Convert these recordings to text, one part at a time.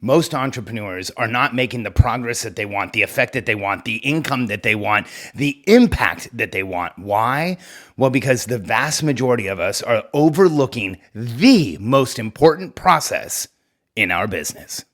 Most entrepreneurs are not making the progress that they want, the effect that they want, the income that they want, the impact that they want. Why? Well, because the vast majority of us are overlooking the most important process in our business.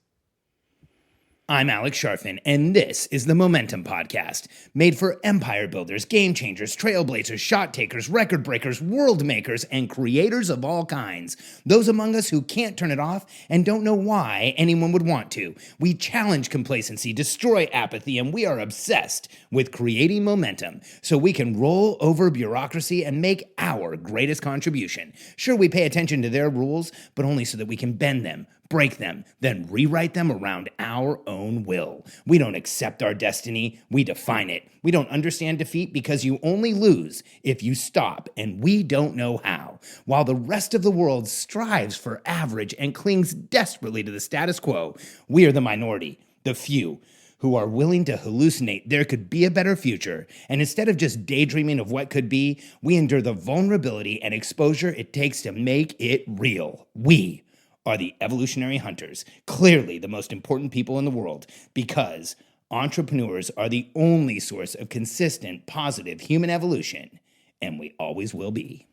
I'm Alex Sharfin, and this is the Momentum Podcast, made for empire builders, game changers, trailblazers, shot takers, record breakers, world makers, and creators of all kinds. Those among us who can't turn it off and don't know why anyone would want to. We challenge complacency, destroy apathy, and we are obsessed with creating momentum so we can roll over bureaucracy and make our greatest contribution. Sure, we pay attention to their rules, but only so that we can bend them, break them, then rewrite them around our own will. We don't accept our destiny, we define it. We don't understand defeat because you only lose if you stop, and we don't know how. While the rest of the world strives for average and clings desperately to the status quo, we are the minority, the few, who are willing to hallucinate there could be a better future, and instead of just daydreaming of what could be, we endure the vulnerability and exposure it takes to make it real. We are the evolutionary hunters, clearly the most important people in the world, because entrepreneurs are the only source of consistent, positive human evolution, and we always will be.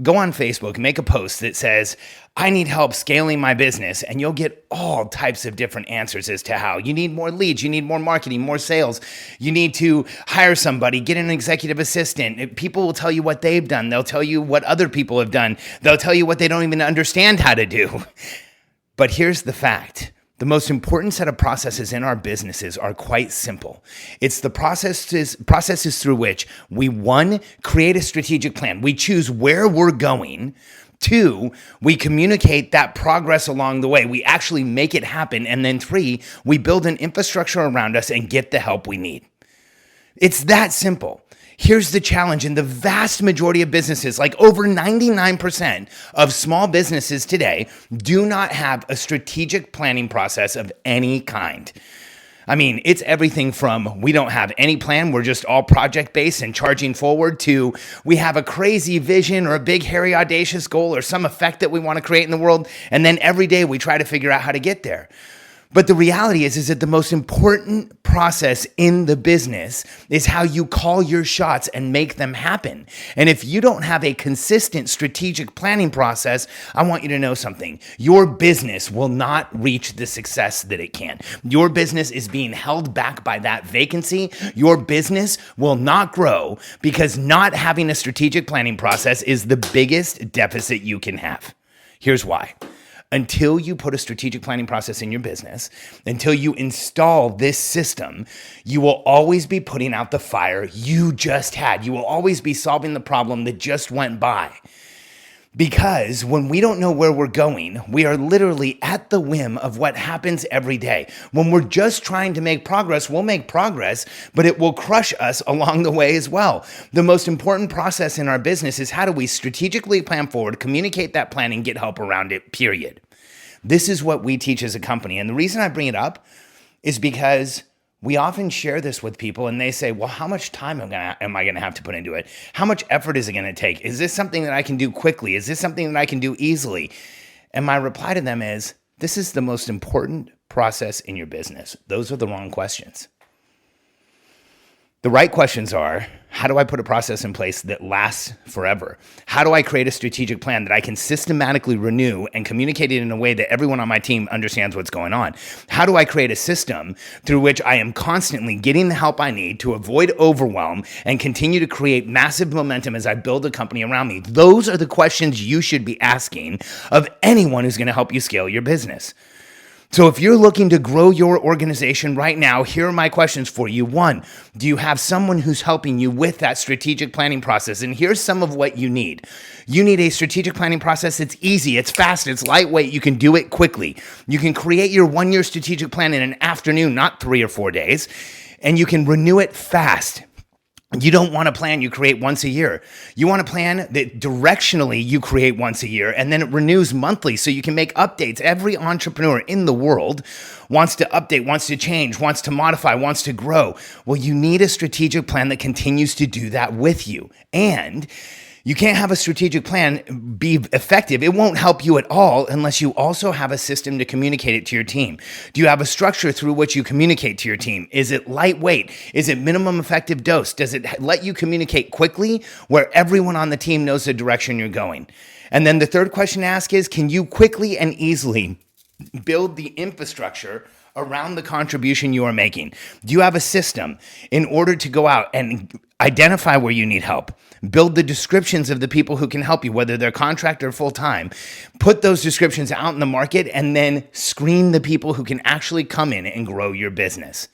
Go on Facebook and make a post that says, I need help scaling my business, and you'll get all types of different answers as to how. You need more leads, you need more marketing, more sales, you need to hire somebody, get an executive assistant. People will tell you what they've done. They'll tell you what other people have done. They'll tell you what they don't even understand how to do. But here's the fact. The most important set of processes in our businesses are quite simple. It's the processes through which we, 1, create a strategic plan. We choose where we're going. 2, we communicate that progress along the way. We actually make it happen. And then 3, we build an infrastructure around us and get the help we need. It's that simple. Here's the challenge in the vast majority of businesses, like over 99% of small businesses today, do not have a strategic planning process of any kind. I mean, it's everything from we don't have any plan, we're just all project-based and charging forward, to we have a crazy vision or a big, hairy, audacious goal or some effect that we want to create in the world, and then every day we try to figure out how to get there. But the reality is that the most important process in the business is how you call your shots and make them happen. And if you don't have a consistent strategic planning process, I want you to know something. Your business will not reach the success that it can. Your business is being held back by that vacancy. Your business will not grow because not having a strategic planning process is the biggest deficit you can have. Here's why. Until you put a strategic planning process in your business, until you install this system, you will always be putting out the fire you just had. You will always be solving the problem that just went by. Because when we don't know where we're going, we are literally at the whim of what happens every day. When we're just trying to make progress, we'll make progress, but it will crush us along the way as well. The most important process in our business is how do we strategically plan forward, communicate that plan, and get help around it, period. This is what we teach as a company. And the reason I bring it up is because we often share this with people and they say, well, how much time am I going to have to put into it? How much effort is it going to take? Is this something that I can do quickly? Is this something that I can do easily? And my reply to them is, this is the most important process in your business. Those are the wrong questions. The right questions are, how do I put a process in place that lasts forever? How do I create a strategic plan that I can systematically renew and communicate it in a way that everyone on my team understands what's going on? How do I create a system through which I am constantly getting the help I need to avoid overwhelm and continue to create massive momentum as I build a company around me? Those are the questions you should be asking of anyone who's going to help you scale your business. So if you're looking to grow your organization right now, here are my questions for you. 1, do you have someone who's helping you with that strategic planning process? And here's some of what you need. You need a strategic planning process that's easy, it's fast, it's lightweight, you can do it quickly. You can create your 1-year strategic plan in an afternoon, not 3 or 4 days, and you can renew it fast. You don't want a plan you create once a year. You want a plan that directionally you create once a year and then it renews monthly so you can make updates. Every entrepreneur in the world wants to update, wants to change, wants to modify, wants to grow. Well, you need a strategic plan that continues to do that with you. And You can't have a strategic plan be effective. It won't help you at all unless you also have a system to communicate it to your team. Do you have a structure through which you communicate to your team? Is it lightweight? Is it minimum effective dose? Does it let you communicate quickly where everyone on the team knows the direction you're going? And then the third question to ask is, can you quickly and easily build the infrastructure around the contribution you are making? Do you have a system in order to go out and identify where you need help? Build the descriptions of the people who can help you, whether they're contract or full-time. Put those descriptions out in the market and then screen the people who can actually come in and grow your business.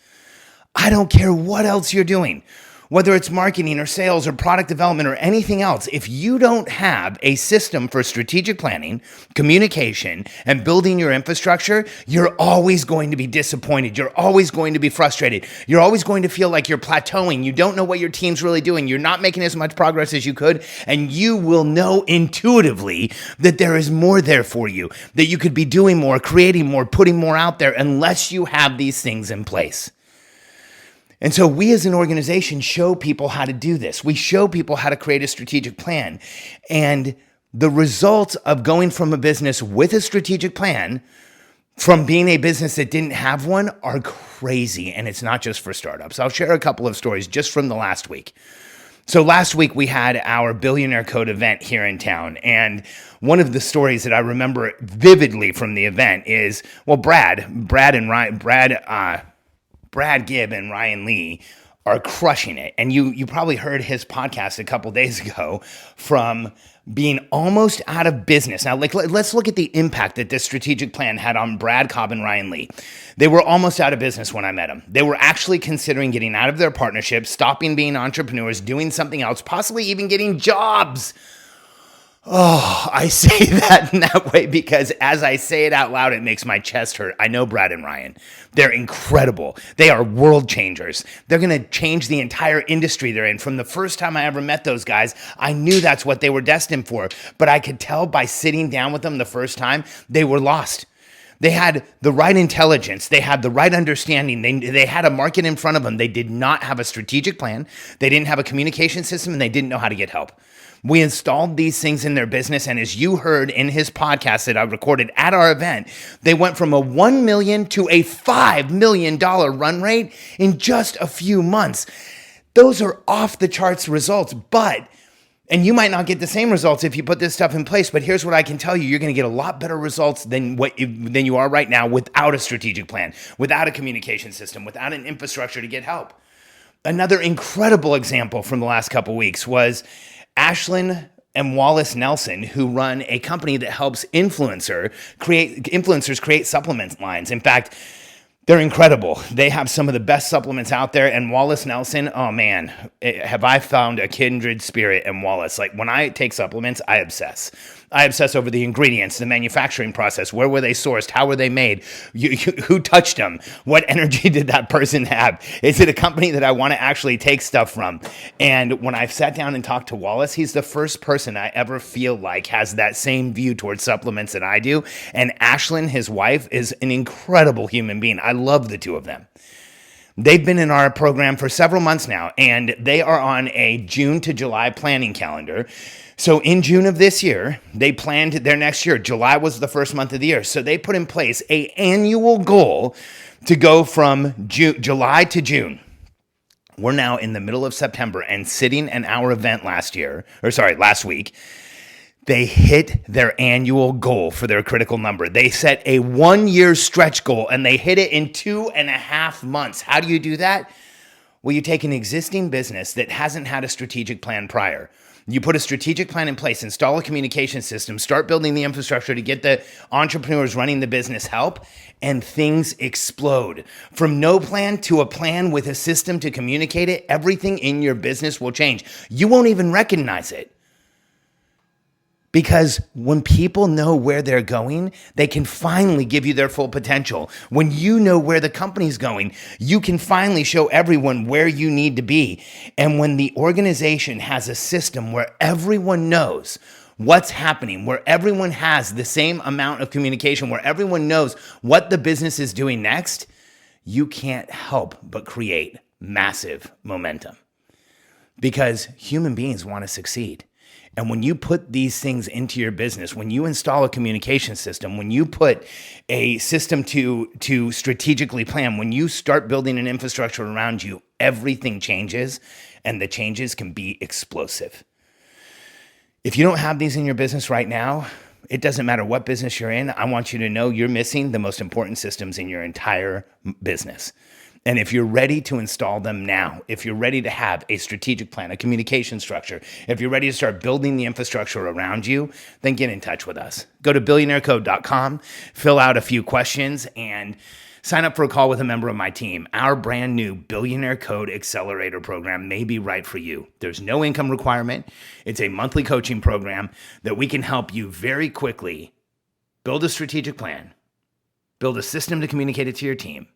I don't care what else you're doing, whether it's marketing or sales or product development or anything else. If you don't have a system for strategic planning, communication, and building your infrastructure, you're always going to be disappointed. You're always going to be frustrated. You're always going to feel like you're plateauing. You don't know what your team's really doing. You're not making as much progress as you could, and you will know intuitively that there is more there for you, that you could be doing more, creating more, putting more out there, unless you have these things in place. And so we as an organization show people how to do this. We show people how to create a strategic plan. And the results of going from a business with a strategic plan from being a business that didn't have one are crazy. And it's not just for startups. I'll share a couple of stories just from the last week. So last week we had our Billionaire Code event here in town. And one of the stories that I remember vividly from the event is, well, Brad Gibb and Ryan Lee are crushing it. And you probably heard his podcast a couple days ago from being almost out of business. Now, let's look at the impact that this strategic plan had on Brad Cobb and Ryan Lee. They were almost out of business when I met them. They were actually considering getting out of their partnership, stopping being entrepreneurs, doing something else, possibly even getting jobs. Oh, I say that in that way because as I say it out loud, it makes my chest hurt. I know Brad and Ryan. They're incredible. They are world changers. They're going to change the entire industry they're in. From the first time I ever met those guys, I knew that's what they were destined for. But I could tell by sitting down with them the first time, they were lost. They had the right intelligence. They had the right understanding. They had a market in front of them. They did not have a strategic plan. They didn't have a communication system, and they didn't know how to get help. We installed these things in their business, and as you heard in his podcast that I recorded at our event, they went from a $1 million to a $5 million run rate in just a few months. Those are off the charts results, and you might not get the same results if you put this stuff in place, but here's what I can tell you. You're going to get a lot better results than you are right now without a strategic plan, without a communication system, without an infrastructure to get help. Another incredible example from the last couple weeks was Ashlyn and Wallace Nelson, who run a company that helps influencers create supplement lines. In fact, they're incredible. They have some of the best supplements out there. And Wallace Nelson, oh man, have I found a kindred spirit in Wallace. Like when I take supplements, I obsess. I obsess over the ingredients, the manufacturing process. Where were they sourced? How were they made? Who touched them? What energy did that person have? Is it a company that I want to actually take stuff from? And when I've sat down and talked to Wallace, he's the first person I ever feel like has that same view towards supplements that I do. And Ashlyn, his wife, is an incredible human being. I love the two of them. They've been in our program for several months now, and they are on a June to July planning calendar. So in June of this year, they planned their next year. July was the first month of the year. So they put in place an annual goal to go from July to June. We're now in the middle of September, and sitting in our event last week, they hit their annual goal for their critical number. They set a 1-year stretch goal, and they hit it in 2.5 months. How do you do that? Well, you take an existing business that hasn't had a strategic plan prior. You put a strategic plan in place, install a communication system, start building the infrastructure to get the entrepreneurs running the business help, and things explode. From no plan to a plan with a system to communicate it, everything in your business will change. You won't even recognize it. Because when people know where they're going, they can finally give you their full potential. When you know where the company's going, you can finally show everyone where you need to be. And when the organization has a system where everyone knows what's happening, where everyone has the same amount of communication, where everyone knows what the business is doing next, you can't help but create massive momentum. Because human beings want to succeed. And when you put these things into your business, when you install a communication system, when you put a system to strategically plan, when you start building an infrastructure around you, everything changes, and the changes can be explosive. If you don't have these in your business right now, it doesn't matter what business you're in. I want you to know you're missing the most important systems in your entire business. And if you're ready to install them now, if you're ready to have a strategic plan, a communication structure, if you're ready to start building the infrastructure around you, then get in touch with us. Go to billionairecode.com, fill out a few questions, and sign up for a call with a member of my team. Our brand new Billionaire Code Accelerator program may be right for you. There's no income requirement. It's a monthly coaching program that we can help you very quickly build a strategic plan, build a system to communicate it to your team,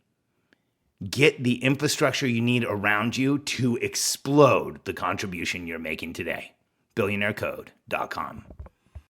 get the infrastructure you need around you to explode the contribution you're making today. BillionaireCode.com.